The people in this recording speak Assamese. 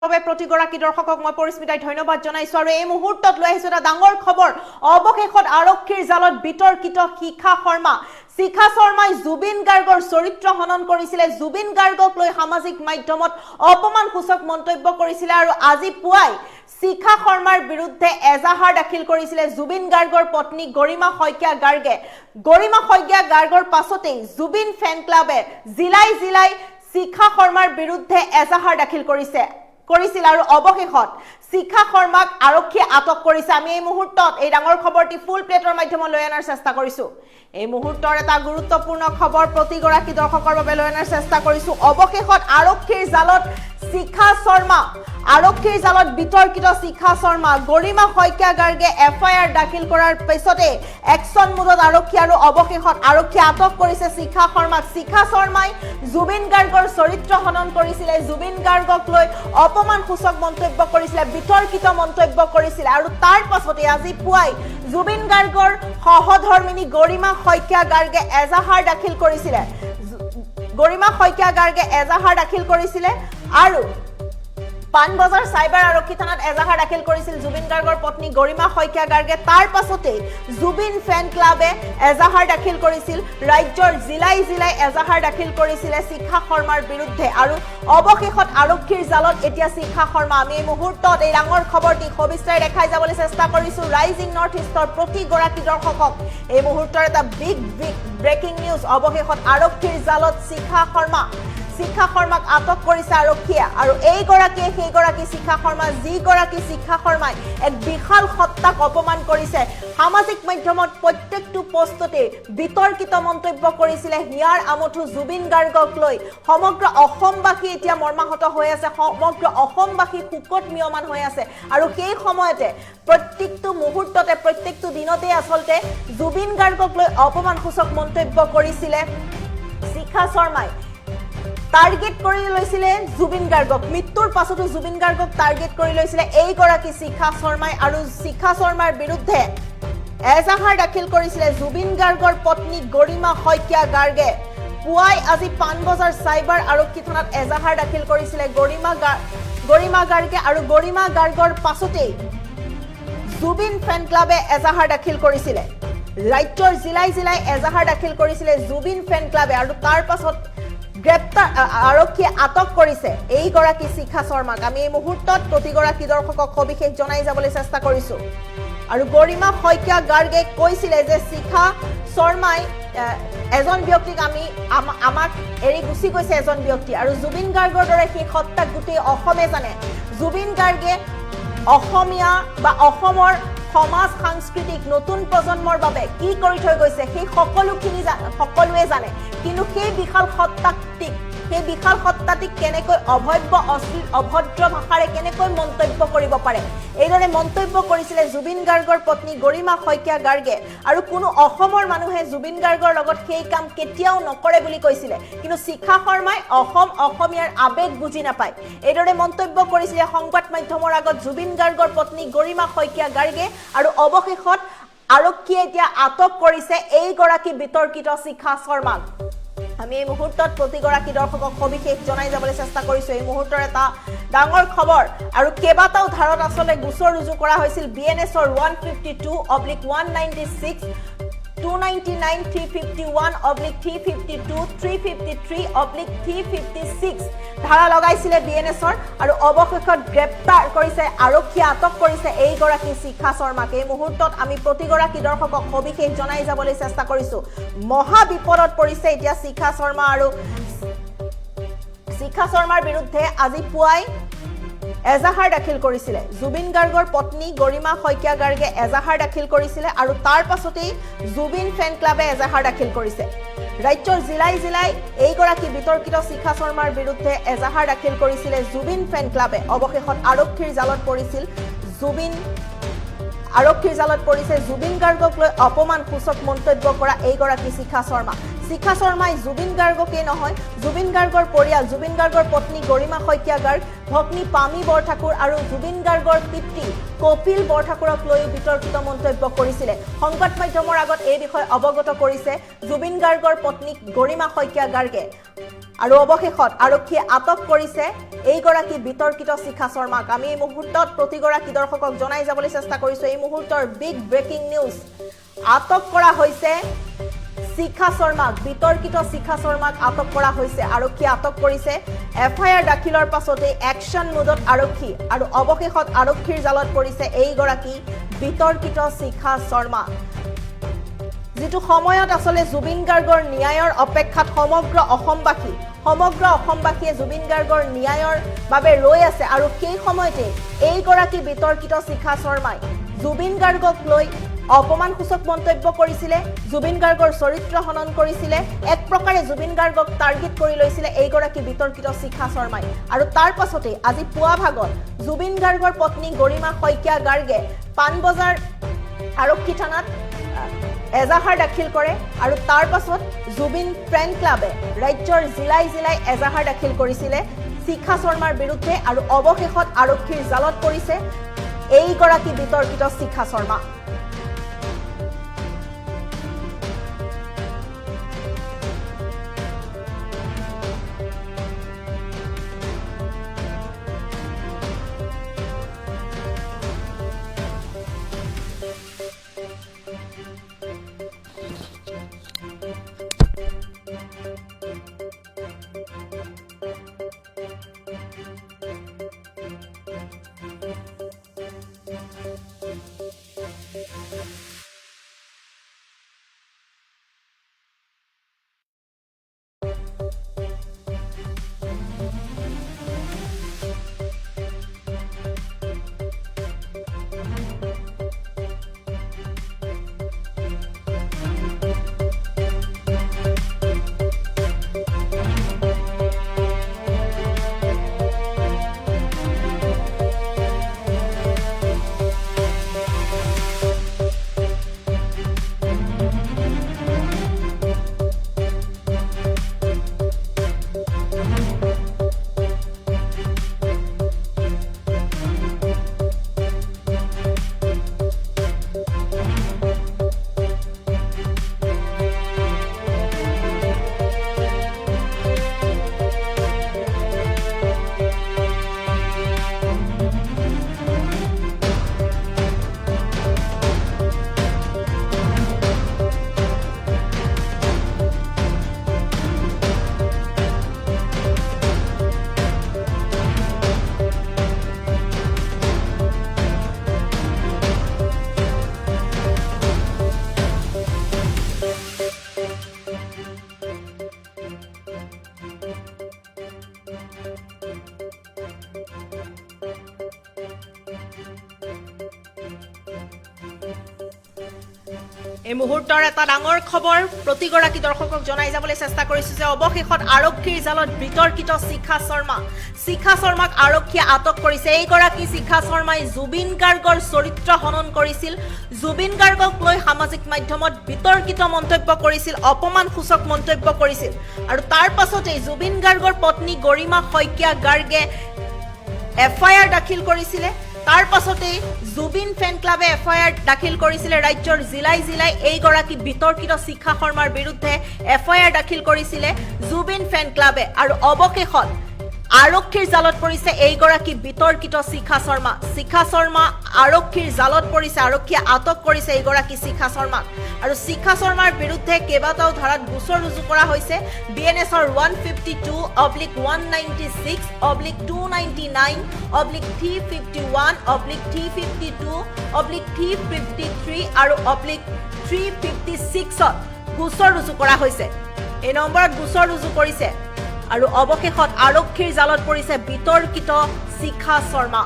প্ৰতিগৰাকী দৰ্শকক মই পৰিস্মিতাই ধন্যবাদ জনাইছো আৰু এই মুহূৰ্তত লৈ আহিছো এটা ডাঙৰ খবৰ অৱশেষত আৰক্ষীৰ জালত বিতৰ্কিত শিখা শৰ্মাই জুবিন গাৰ্গৰ চৰিত্ৰ হনন কৰিছিলে জুবিন গাৰ্গক লৈ সামাজিক মাধ্যমত অপমানসূচক মন্তব্য কৰিছিলে আৰু আজি পুৱাই শিখা শৰ্মাৰ বিৰুদ্ধে এজাহাৰ দাখিল কৰিছিলে জুবিন গাৰ্গৰ পত্নী গৰিমা শইকীয়া গাৰ্গৰ পাছতেই জুবিন ফেন ক্লাবে জিলাই শিখা শৰ্মাৰ বিৰুদ্ধে এজাহাৰ দাখিল কৰিছিল আৰু অৱশেষত শিখা শৰ্মাক আৰক্ষী আটক কৰিছে আমি এই মুহূৰ্তত এই ডাঙৰ খবৰটি ফুল প্লেটৰ মাধ্যমত লৈ আনাৰ চেষ্টা কৰিছো এই মুহূৰ্তৰ এটা গুৰুত্বপূৰ্ণ খবৰ প্ৰতিগৰাকী দৰ্শকৰ বাবে লৈ আনাৰ চেষ্টা কৰিছো অৱশেষত আৰক্ষীৰ জালত বিতৰ্কিত শিখা শৰ্মা গৰিমা শইকীয়া গাৰ্গে এফআইআৰ দাখিল কৰাৰ পিছতে একশন মুডত আৰক্ষী আৰু অৱশেষত আৰক্ষী আটক কৰিছে শিখা শৰ্মাই জুবিন গাৰ্গৰ চৰিত্ৰ হনন কৰিছিলে জুবিন গাৰ্গক লৈ অপমানসূচক মন্তব্য কৰিছিলে বিতৰ্কিত মন্তব্য কৰিছিলে আৰু তাৰ পাছতে আজি পুৱাই জুবিন গাৰ্গৰ সহধৰ্মিনী গৰিমা শইকীয়া গাৰ্গে এজাহাৰ দাখিল কৰিছিলে আৰু পানবজাৰ সাইবাৰ আৰক্ষী থানাত এজাহাৰ দাখিল কৰিছিল জুবিন গাৰ্গৰ পত্নী গৰিমা শইকীয়া গাৰ্গে তাৰ পাছতে জুবিন ফেন ক্লাবে এজাহাৰ দাখিল কৰিছিল ৰাজ্যৰ জিলাই এজাহাৰ দাখিল কৰিছিল শিখা শৰ্মাৰ বিৰুদ্ধে আৰু অৱশেষত আৰক্ষীৰ জালত এতিয়া শিখা শৰ্মা আমি এই মুহূৰ্তত এই ডাঙৰ খবৰটি সবিস্তাৰে দেখাই যাবলৈ চেষ্টা কৰিছো ৰাইজিং নৰ্থ ইষ্টৰ প্ৰতিগৰাকী দৰ্শকক এই মুহূৰ্তৰ এটা বিগ ব্ৰেকিং নিউজ অৱশেষত আৰক্ষীৰ জালত শিখা শৰ্মাক আটক কৰিছে আৰক্ষীয়ে আৰু সেইগৰাকী শিখা শৰ্মা যিগৰাকী শিখা শৰ্মাই এক বিশাল সত্তাক অপমান কৰিছে সামাজিক মাধ্যমত প্ৰত্যেকটো পোষ্টতে বিতৰ্কিত মন্তব্য কৰিছিলে হিয়াৰ আমঠু জুবিন গাৰ্গক লৈ সমগ্ৰ অসমবাসী এতিয়া মৰ্মাহত হৈ আছে সমগ্ৰ অসমবাসী শোকত মিয়মান হৈ আছে আৰু সেই সময়তে প্ৰত্যেকটো মুহূৰ্ততে প্ৰত্যেকটো দিনতে আসলতে জুবিন গাৰ্গক লৈ অপমানসূচক মন্তব্য কৰিছিলে শিখা শৰ্মাই টাৰ্গেট কৰি লৈছিলে জুবিন গাৰ্গক মৃত্যুৰ পাছতো জুবিন গাৰ্গক টাৰ্গেট কৰি লৈছিলে এইগৰাকী শিখা শৰ্মাই আৰু শিখা শৰ্মাৰ বিৰুদ্ধে এজাহাৰ দাখিল কৰিছিলে জুবিন গাৰ্গৰ পত্নী গৰিমা শইকীয়া গাৰ্গে পুৱাই আজি পানবজাৰ সাইবাৰ আৰক্ষী থানাত এজাহাৰ দাখিল কৰিছিলে গৰিমা গাৰ্গে আৰু গৰিমা গাৰ্গৰ পাছতেই জুবিন ফেন ক্লাবে এজাহাৰ দাখিল কৰিছিলে ৰাজ্যৰ জিলাই এজাহাৰ দাখিল কৰিছিলে জুবিন ফেন ক্লাবে আৰু তাৰ পাছত গ্ৰেপ্তাৰ আৰক্ষীয়ে আটক কৰিছে এইগৰাকী শিখা শৰ্মাক আমি এই মুহূৰ্তত প্ৰতিগৰাকী দৰ্শকক সবিশেষ জনাই যাবলৈ চেষ্টা কৰিছো আৰু গৰিমা শইকীয়া গাৰ্গে কৈছিলে যে শিখা শৰ্মাই এজন ব্যক্তিক আমাক এৰি গুচি গৈছে এজন ব্যক্তি আৰু জুবিন গাৰ্গৰ দৰে সেই সত্তাক গোটেই অসমে জানে জুবিন গাৰ্গে অসমীয়া বা অসমৰ সমাজ সাংস্কৃতিক নতুন প্ৰজন্মৰ বাবে কি কৰি থৈ গৈছে সেই সকলোৱে জানে কিন্তু সেই বিশাল সত্তাটিক কেনেকৈ অভব্য অশ্লীল অভদ্ৰ ভাষাৰে কেনেকৈ মন্তব্য কৰিব পাৰে এইদৰে মন্তব্য কৰিছিলে জুবিন গাৰ্গৰ পত্নী গৰিমা শইকীয়া গাৰ্গে আৰু কোনো অসমৰ মানুহে জুবিন গাৰ্গৰ লগত সেই কাম কেতিয়াও নকৰে বুলি কৈছিলে কিন্তু শিখা শৰ্মাই অসমীয়াৰ আবেগ বুজি নাপায় এইদৰে মন্তব্য কৰিছিলে সংবাদ মাধ্যমৰ আগত জুবিন গাৰ্গৰ পত্নী গৰিমা শইকীয়া গাৰ্গে আৰু অৱশেষত আৰক্ষীয়ে এতিয়া আটক কৰিছে এইগৰাকী বিতৰ্কিত শিখা শৰ্মাক আমি এই মুহূৰ্তত প্ৰতিগৰাকী দৰ্শকক সবিশেষ জনাই যাবলৈ চেষ্টা কৰিছো এই মুহূৰ্তৰ এটা ডাঙৰ খবৰ আৰু কেইবাটাও ধাৰত আসলে গোচৰ ৰুজু কৰা হৈছিল বিএনএছৰ 152/196 299 351/352 353/356 ধাৰা লগাইছিলে বিএনএছৰ আৰু অৱশেষত গ্ৰেপ্তাৰ কৰিছে আৰক্ষীয়ে আটক কৰিছে এইগৰাকী শিখা শৰ্মাক এই মুহূৰ্তত আমি প্ৰতিগৰাকী দৰ্শকক সবিশেষ জনাই যাবলৈ চেষ্টা কৰিছো মহা বিপদত পৰিছে এতিয়া শিখা শৰ্মা আৰু শিখা শৰ্মাৰ বিৰুদ্ধে আজি পুৱাই এজাহাৰ দাখিল কৰিছিলে জুবিন গাৰ্গৰ পত্নী গৰিমা শইকীয়া গাৰ্গে এজাহাৰ দাখিল কৰিছিলে আৰু তাৰ পাছতেই জুবিন ফেন ক্লাবে এজাহাৰ দাখিল কৰিছে ৰাজ্যৰ জিলাই এইগৰাকী বিতৰ্কিত শিখা শৰ্মাৰ বিৰুদ্ধে এজাহাৰ দাখিল কৰিছিলে জুবিন ফেন ক্লাবে অৱশেষত আৰক্ষীৰ জালত পৰিছে জুবিন গাৰ্গক লৈ অপমানসূচক মন্তব্য কৰা এইগৰাকী শিখা শৰ্মাই জুবিন গাৰ্গকে নহয় জুবিন গাৰ্গৰ পৰিয়াল জুবিন গাৰ্গৰ পত্নী গৰিমা শইকীয়া গাৰ্গ ভগ্নী পামী বৰঠাকুৰ আৰু জুবিন গাৰ্গৰ পিতৃ কপিল বৰঠাকুৰক লৈ বিতৰ্কিত মন্তব্য কৰিছিলে সংবাদ মাধ্যমৰ আগত এই বিষয়ে অৱগত কৰিছে জুবিন গাৰ্গৰ পত্নী গৰিমা শইকীয়া গাৰ্গে আৰু অৱশেষত আৰক্ষীয়ে আটক কৰিছে এইগৰাকী বিতৰ্কিত শিখা শৰ্মাক আমি এই মুহূৰ্তত প্ৰতিগৰাকী দৰ্শকক জনাই যাবলৈ চেষ্টা কৰিছো এই মুহূৰ্তৰ বিগ ব্ৰেকিং নিউজ আটক কৰা হৈছে শিখা শৰ্মাক বিতৰ্কিত শিখা শৰ্মাক আটক কৰা হৈছে আৰক্ষীয়ে আটক কৰিছে এফআইআৰ দাখিলৰ পাছতে একশন মোডত আৰক্ষী আৰু অৱশেষত আৰক্ষীৰ জালত পৰিছে এইগৰাকী বিতৰ্কিত শিখা শৰ্মা যেটো সময়ত আসলে জুবিন গাৰ্গৰ ন্যায়ৰ অপেক্ষাত সমগ্ৰ অসমবাসীয়ে জুবিন গাৰ্গৰ ন্যায়ৰ বাবে ৰৈ আছে আৰু সেই সময়তে এইগৰাকী বিতৰ্কিত শিখা শৰ্মাই জুবিন গাৰ্গক লৈ অপমানসূচক মন্তব্য কৰিছিলে জুবিন গাৰ্গৰ চৰিত্ৰ হনন কৰিছিলে এক প্ৰকাৰে জুবিন গাৰ্গক টাৰ্গেট কৰি লৈছিলে এইগৰাকী বিতৰ্কিত শিখা শৰ্মাই আৰু তাৰ পাছতে আজি পুৱা ভাগত জুবিন গাৰ্গৰ পত্নী গৰিমা শইকীয়া গাৰ্গে পানবজাৰ আৰক্ষী থানাত এজাহাৰ দাখিল কৰে আৰু তাৰ পাছত জুবিন ফেন ক্লাবে ৰাজ্যৰ জিলাই এজাহাৰ দাখিল কৰিছিলে শিখা শৰ্মাৰ বিৰুদ্ধে আৰু অৱশেষত আৰক্ষীৰ জালত পৰিছে এইগৰাকী বিতৰ্কিত শিখা শৰ্মা এই মুহূৰ্তৰ এটা ডাঙৰ খবৰ প্ৰতিগৰাকী দৰ্শকক জনাই যাবলৈ চেষ্টা কৰিছো যে অৱশেষত আৰক্ষীৰ জালত বিতৰ্কিত শিখা শৰ্মাক আৰক্ষীয়ে আটক কৰিছে এইগৰাকী শিখা শৰ্মাই জুবিন গাৰ্গৰ চৰিত্ৰ হনন কৰিছিল জুবিন গাৰ্গক লৈ সামাজিক মাধ্যমত বিতৰ্কিত মন্তব্য কৰিছিল অপমানসূচক মন্তব্য কৰিছিল আৰু তাৰ পাছতে জুবিন গাৰ্গৰ পত্নী গৰিমা শইকীয়া গাৰ্গে এফআইআৰ দাখিল কৰিছিলে তাৰ পাছতে জুবিন ফেন ক্লাবে এফআইআৰ দাখিল কৰিছিলে ৰাজ্যৰ জিলাই এইগৰাকী বিতৰ্কিত শিখা শৰ্মাৰ বিৰুদ্ধে এফআইআৰ দাখিল কৰিছিলে জুবিন ফেন ক্লাবে আৰু অৱশেষত আৰক্ষীৰ জালত পৰিছে এইগৰাকী বিতৰ্কিত শিখা শৰ্মা আৰক্ষীৰ জালত পৰিছে আৰক্ষীয়ে আটক কৰিছে এইগৰাকী শিখা শৰ্মাক আৰু শিখা শৰ্মাৰ বিৰুদ্ধে কেইবাটাও ধাৰাত গোচৰ ৰুজু কৰা হৈছে বিএনএছৰ 152-196/299/351/352/353 আৰু /356ত গোচৰ ৰুজু কৰা হৈছে এই নম্বৰত গোচৰ ৰুজু কৰিছে আৰু অৱশেষত আৰক্ষীৰ জালত পৰিছে বিতৰ্কিত শিখা শৰ্মা